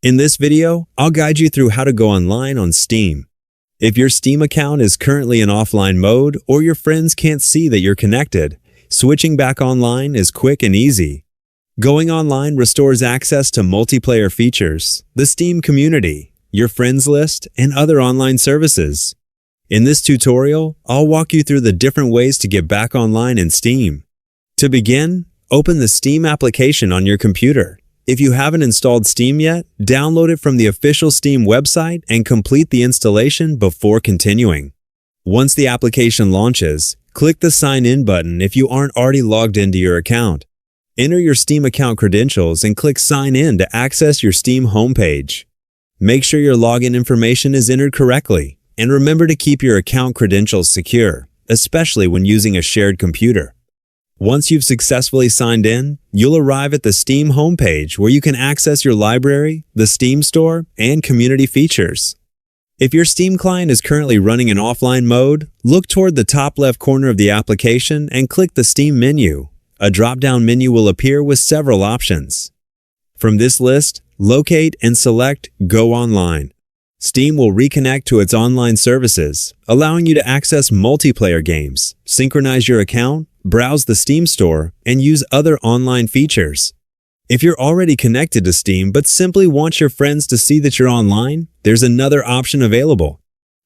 In this video, I'll guide you through how to go online on Steam. If your Steam account is currently in offline mode or your friends can't see that you're connected, switching back online is quick and easy. Going online restores access to multiplayer features, the Steam community, your friends list, and other online services. In this tutorial, I'll walk you through the different ways to get back online in Steam. To begin, open the Steam application on your computer. If you haven't installed Steam yet, download it from the official Steam website and complete the installation before continuing. Once the application launches, click the Sign In button if you aren't already logged into your account. Enter your Steam account credentials and click Sign In to access your Steam homepage. Make sure your login information is entered correctly, and remember to keep your account credentials secure, especially when using a shared computer. Once you've successfully signed in, you'll arrive at the Steam homepage where you can access your library, the Steam store, and community features. If your Steam client is currently running in offline mode, look toward the top left corner of the application and click the Steam menu. A drop-down menu will appear with several options. From this list, locate and select Go Online. Steam will reconnect to its online services, allowing you to access multiplayer games, synchronize your account, browse the Steam store, and use other online features. If you're already connected to Steam but simply want your friends to see that you're online, there's another option available.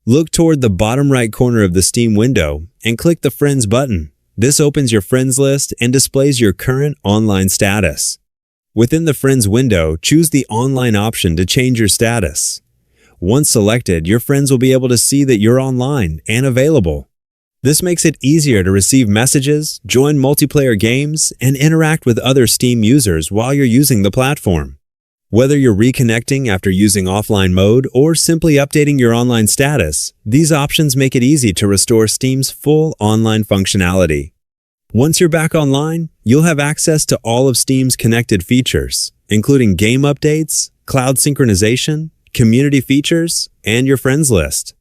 Look toward the bottom right corner of the Steam window and click the Friends button. This opens your friends list and displays your current online status. Within the Friends window, choose the Online option to change your status. Once selected, your friends will be able to see that you're online and available. This makes it easier to receive messages, join multiplayer games, and interact with other Steam users while you're using the platform. Whether you're reconnecting after using offline mode or simply updating your online status, these options make it easy to restore Steam's full online functionality. Once you're back online, you'll have access to all of Steam's connected features, including game updates, cloud synchronization, community features, and your friends list.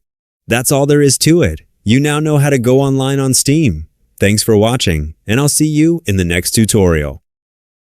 That's all there is to it. You now know how to go online on Steam. Thanks for watching, and I'll see you in the next tutorial.